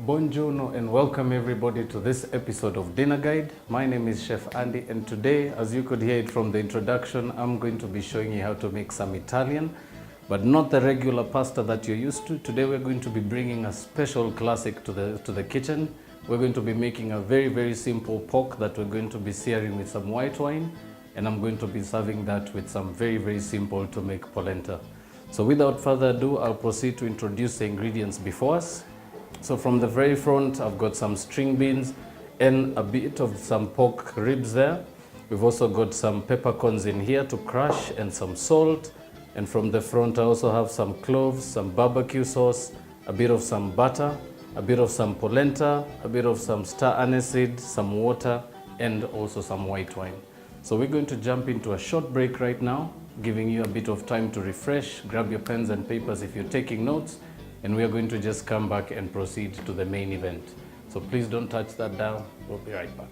Buongiorno and welcome everybody to this episode of Dinner Guide. My name is Chef Andy and today, as you could hear it from the introduction, I'm going to be showing you how to make some Italian, but not the regular pasta that you're used to. Today we're going to be bringing a special classic to the kitchen. We're going to be making a very simple pork that we're going to be searing with some white wine, and I'm going to be serving that with some very simple to make polenta. So without further ado, I'll proceed to introduce the ingredients before us. So from the very front, I've got some string beans and a bit of some pork ribs there. We've also got some peppercorns in here to crush and some salt. And from the front, I also have some cloves, some barbecue sauce, a bit of some butter, a bit of some polenta, a bit of some star aniseed, some water, and also some white wine. So we're going to jump into a short break right now, giving you a bit of time to refresh, grab your pens and papers if you're taking notes, and we are going to just come back and proceed to the main event. So please don't touch that dial. We'll be right back.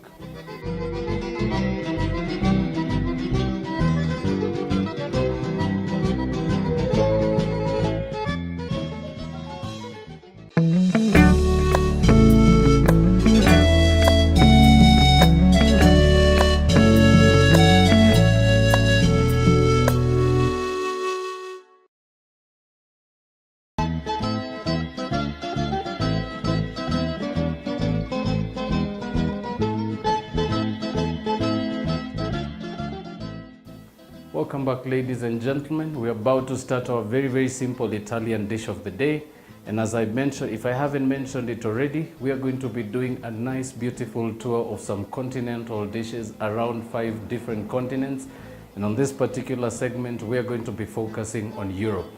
Welcome back, ladies and gentlemen. We're about to start our very simple Italian dish of the day. And as I mentioned, if I haven't mentioned it already, we are going to be doing a nice, beautiful tour of some continental dishes around 5 different continents. And on this particular segment, we are going to be focusing on Europe.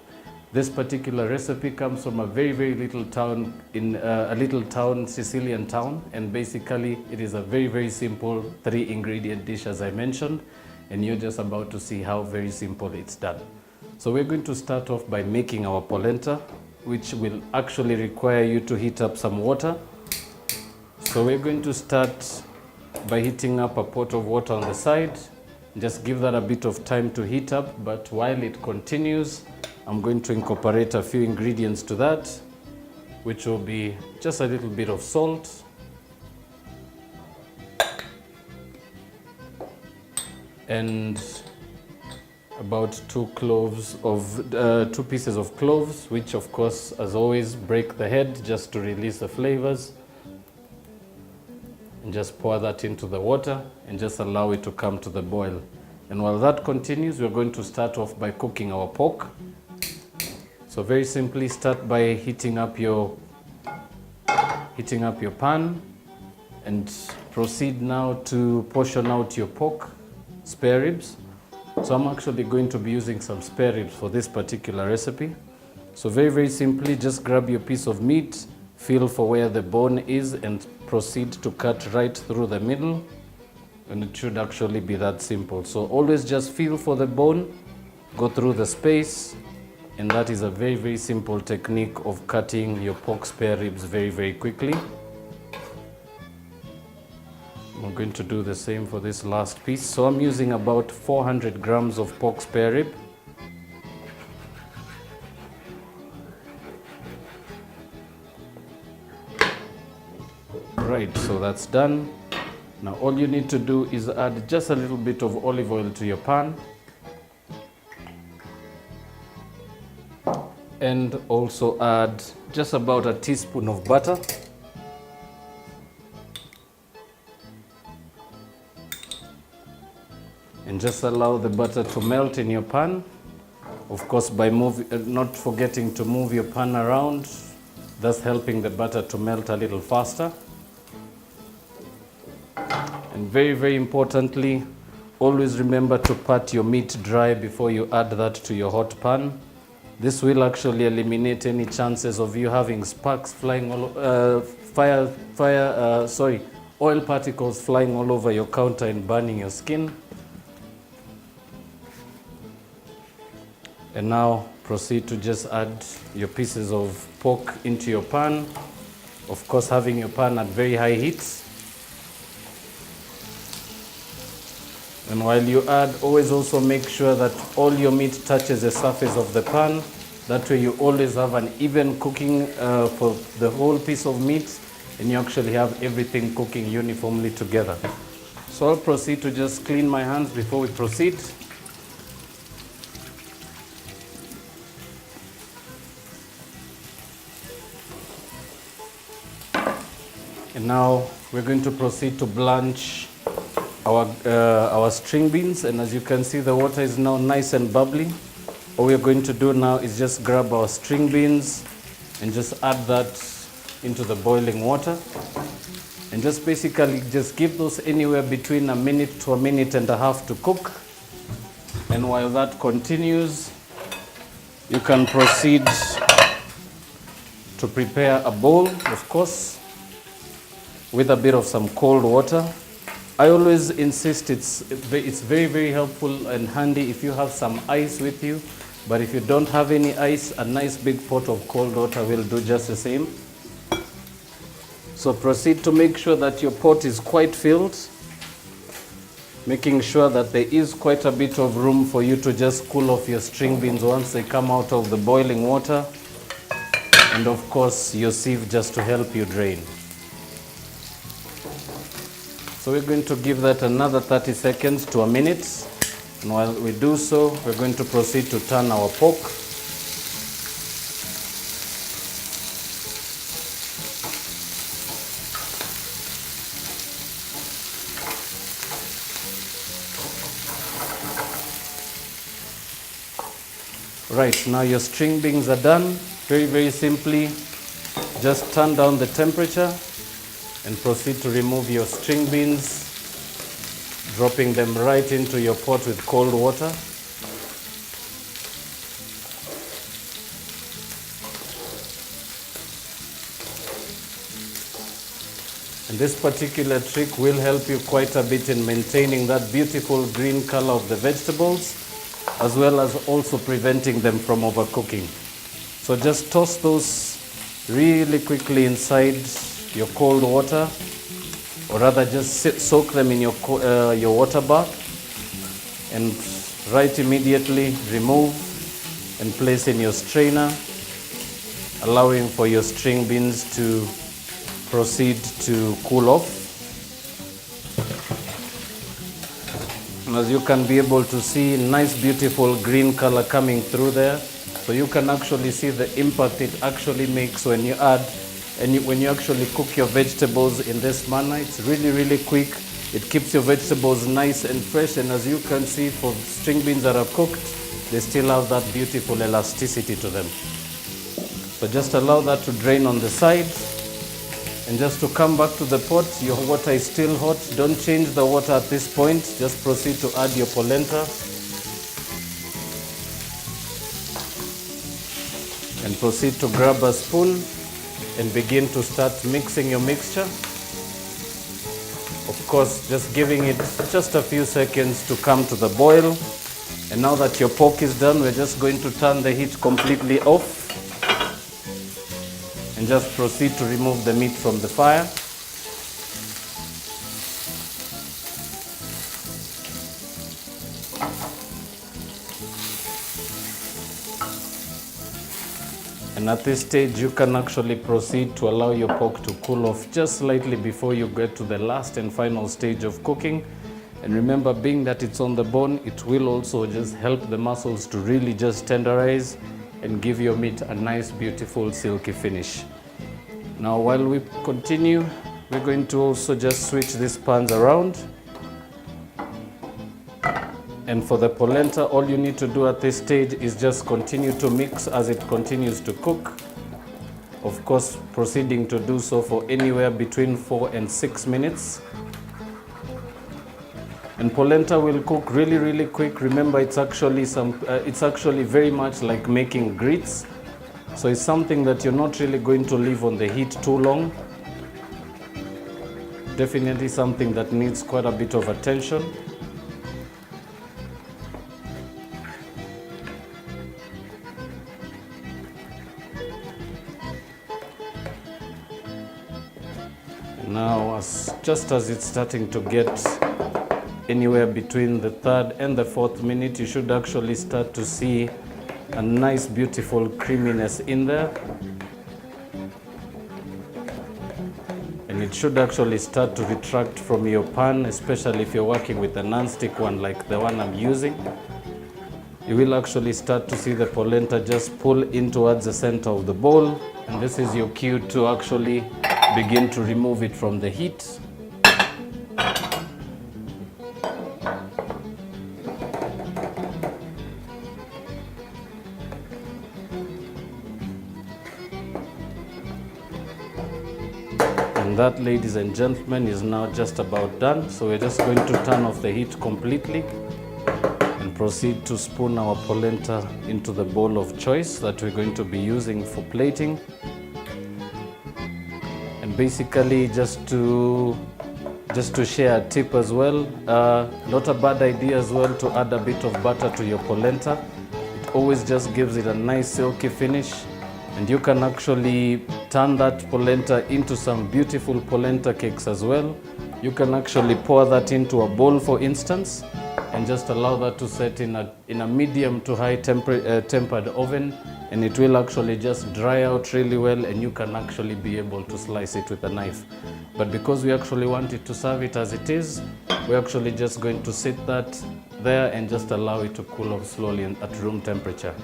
This particular recipe comes from a very little town, Sicilian town. And basically, it is a very simple 3-ingredient dish, as I mentioned. And you're just about to see how very simple it's done. So we're going to start off by making our polenta, which will actually require you to heat up some water. So we're going to start by heating up a pot of water on the side. Just give that a bit of time to heat up, but while it continues, I'm going to incorporate a few ingredients to that, which will be just a little bit of salt, and about 2 pieces of cloves, which of course, as always, break the head just to release the flavors. And just pour that into the water and just allow it to come to the boil. And while that continues, we're going to start off by cooking our pork. So very simply, start by heating up your pan and proceed now to portion out your pork spare ribs. So I'm actually going to be using some spare ribs for this particular recipe. So very simply, just grab your piece of meat, feel for where the bone is, and proceed to cut right through the middle. And it should actually be that simple. So always just feel for the bone, go through the space, and that is a very simple technique of cutting your pork spare ribs very quickly. I'm going to do the same for this last piece. So I'm using about 400 grams of pork spare rib. Right, so that's done. Now all you need to do is add just a little bit of olive oil to your pan. And also add just about a teaspoon of butter. And just allow the butter to melt in your pan. Of course, by not forgetting to move your pan around, thus helping the butter to melt a little faster. And very importantly, always remember to pat your meat dry before you add that to your hot pan. This will actually eliminate any chances of you having sparks flying oil particles flying all over your counter and burning your skin. And now proceed to just add your pieces of pork into your pan. Of course, having your pan at very high heat. And while you add, always also make sure that all your meat touches the surface of the pan That way you always have an even cooking for the whole piece of meat, and you actually have everything cooking uniformly together. So I'll proceed to just clean my hands before we proceed. And now we're going to proceed to blanch our string beans, and as you can see, the water is now nice and bubbly. All we're going to do now is just grab our string beans and just add that into the boiling water, and just basically just give those anywhere between a minute to a minute and a half to cook. And while that continues, you can proceed to prepare a bowl, of course, with a bit of some cold water. I always insist it's very, very helpful and handy if you have some ice with you, but if you don't have any ice, a nice big pot of cold water will do just the same. So proceed to make sure that your pot is quite filled, making sure that there is quite a bit of room for you to just cool off your string beans once they come out of the boiling water, and of course your sieve just to help you drain. So we're going to give that another 30 seconds to a minute. And while we do so, we're going to proceed to turn our pork. Right, now your string beans are done. Very, very simply, just turn down the temperature and proceed to remove your string beans, dropping them right into your pot with cold water. And this particular trick will help you quite a bit in maintaining that beautiful green color of the vegetables, as well as also preventing them from overcooking. So just toss those really quickly inside your cold water, or rather just soak them in your water bath, and right immediately remove and place in your strainer, allowing for your string beans to proceed to cool off. And as you can be able to see, nice beautiful green color coming through there, so you can actually see the impact it actually makes when you add when you actually cook your vegetables in this manner. It's really, really quick. It keeps your vegetables nice and fresh, and as you can see, for string beans that are cooked, they still have that beautiful elasticity to them. So just allow that to drain on the side, and just to come back to the pot, your water is still hot. Don't change the water at this point. Just proceed to add your polenta and proceed to grab a spoon and begin to start mixing your mixture. Of course, just giving it just a few seconds to come to the boil. And now that your pork is done, we're just going to turn the heat completely off and just proceed to remove the meat from the fire. And at this stage, you can actually proceed to allow your pork to cool off just slightly before you get to the last and final stage of cooking. And remember, being that it's on the bone, it will also just help the muscles to really just tenderize and give your meat a nice, beautiful, silky finish. Now, while we continue, we're going to also just switch these pans around. And for the polenta, all you need to do at this stage is just continue to mix as it continues to cook. Of course, proceeding to do so for anywhere between 4 and 6 minutes. And polenta will cook really, really quick. Remember, it's actually very much like making grits. So it's something that you're not really going to leave on the heat too long. Definitely something that needs quite a bit of attention. Now, just as it's starting to get anywhere between the 3rd and the 4th minute, you should actually start to see a nice beautiful creaminess in there. And it should actually start to retract from your pan, especially if you're working with a non-stick one like the one I'm using. You will actually start to see the polenta just pull in towards the center of the bowl, and this is your cue to actually begin to remove it from the heat. And that, ladies and gentlemen, is now just about done. So we're just going to turn off the heat completely and proceed to spoon our polenta into the bowl of choice that we're going to be using for plating. And basically, just to share a tip as well, not a bad idea as well to add a bit of butter to your polenta. It always just gives it a nice silky finish. And you can actually turn that polenta into some beautiful polenta cakes as well. You can actually pour that into a bowl, for instance, and just allow that to set in a medium to high tempered oven, and it will actually just dry out really well, and you can actually be able to slice it with a knife. But because we actually wanted to serve it as it is, we're actually just going to sit that there and just allow it to cool off slowly at room temperature.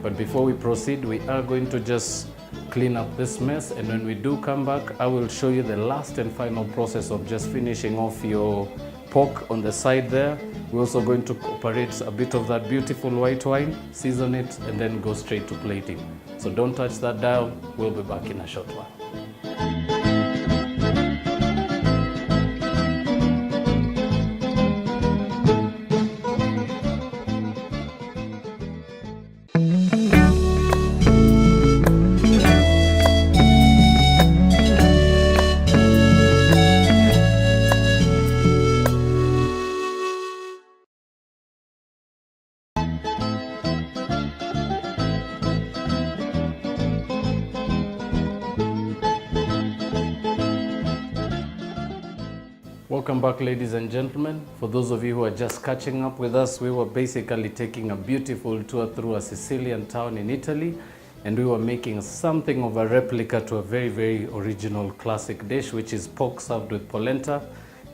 But before we proceed, we are going to just clean up this mess, and when we do come back, I will show you the last and final process of just finishing off your pork on the side there. We're also going to incorporate a bit of that beautiful white wine, season it, and then go straight to plating. So don't touch that dial. We'll be back in a short while. Welcome back, ladies and gentlemen. For those of you who are just catching up with us, we were basically taking a beautiful tour through a Sicilian town in Italy, and we were making something of a replica to a very, very original classic dish, which is pork served with polenta.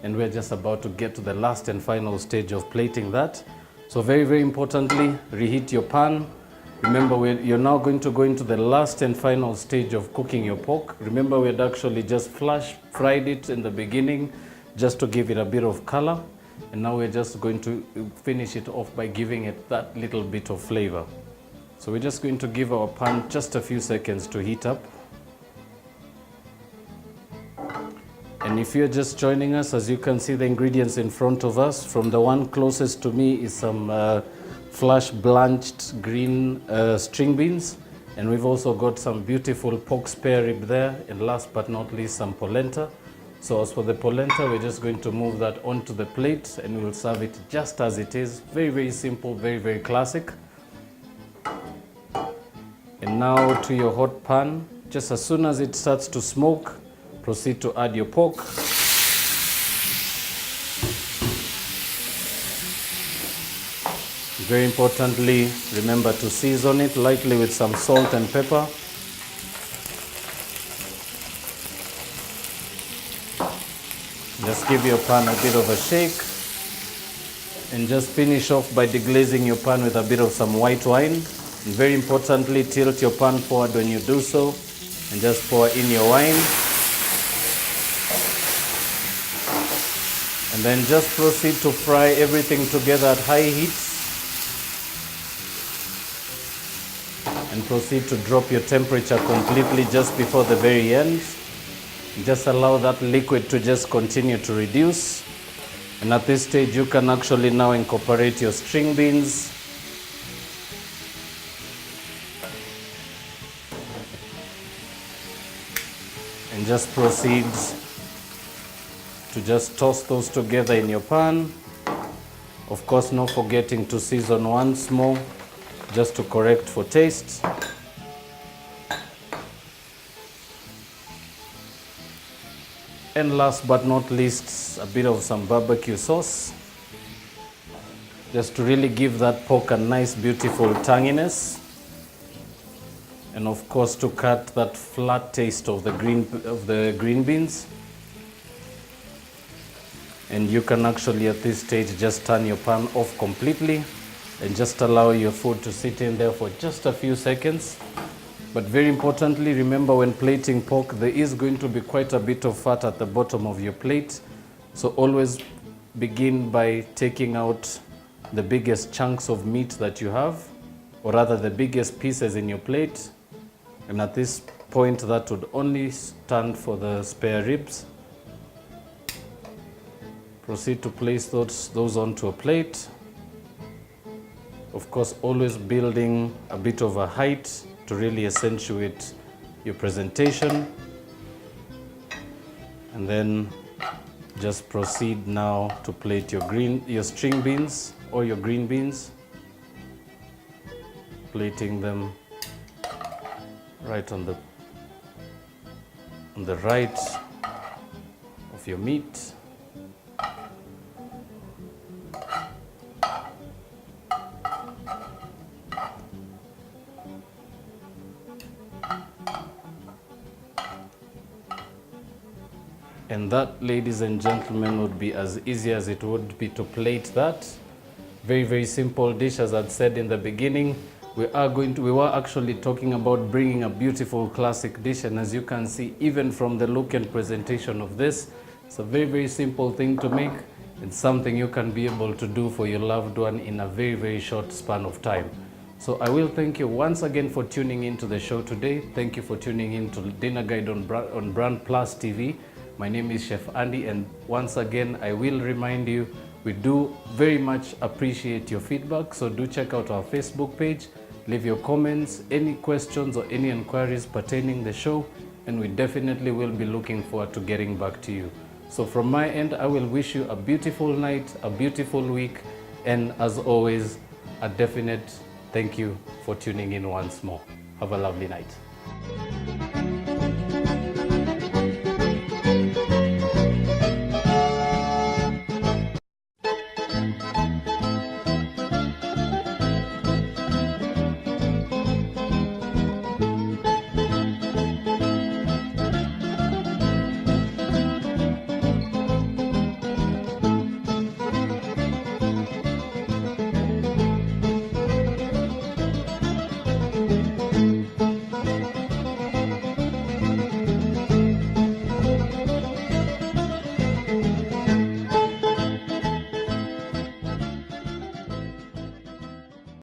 And we're just about to get to the last and final stage of plating that. So very, very importantly, reheat your pan. Remember, you're now going to go into the last and final stage of cooking your pork. Remember, we had actually just flash fried it in the beginning, just to give it a bit of color, and now we're just going to finish it off by giving it that little bit of flavor. So we're just going to give our pan just a few seconds to heat up. And if you're just joining us, as you can see the ingredients in front of us, from the one closest to me is some flash blanched green string beans, and we've also got some beautiful pork spare rib there, and last but not least some polenta. So as for the polenta, we're just going to move that onto the plate and we'll serve it just as it is. Very, very simple, very, very classic. And now to your hot pan, just as soon as it starts to smoke, proceed to add your pork. Very importantly, remember to season it lightly with some salt and pepper. Just give your pan a bit of a shake and just finish off by deglazing your pan with a bit of some white wine. And very importantly, tilt your pan forward when you do so and just pour in your wine. And then just proceed to fry everything together at high heat. And proceed to drop your temperature completely just before the very end. Just allow that liquid to just continue to reduce. And at this stage, you can actually now incorporate your string beans. And just proceed to just toss those together in your pan. Of course, not forgetting to season once more, just to correct for taste. And last but not least, a bit of some barbecue sauce, just to really give that pork a nice, beautiful tanginess. And of course, to cut that flat taste of the green beans. And you can actually at this stage just turn your pan off completely and just allow your food to sit in there for just a few seconds. But very importantly, remember when plating pork, there is going to be quite a bit of fat at the bottom of your plate. So always begin by taking out the biggest chunks of meat that you have, or rather the biggest pieces in your plate. And at this point, that would only stand for the spare ribs. Proceed to place those onto a plate. Of course, always building a bit of a height to really accentuate your presentation. And then just proceed now to plate your string beans or your green beans, plating them right on the right of your meat. And that, ladies and gentlemen, would be as easy as it would be to plate that. Very, very simple dish. As I'd said in the beginning, we were actually talking about bringing a beautiful classic dish. And as you can see, even from the look and presentation of this, it's a very, very simple thing to make. It's something you can be able to do for your loved one in a very, very short span of time. So I will thank you once again for tuning into the show today. Thank you for tuning in to Dinner Guide on BrandPlus TV. My name is Chef Andy, and once again, I will remind you, we do very much appreciate your feedback. So do check out our Facebook page, leave your comments, any questions or any inquiries pertaining the show, and we definitely will be looking forward to getting back to you. So from my end, I will wish you a beautiful night, a beautiful week, and as always, a definite thank you for tuning in once more. Have a lovely night.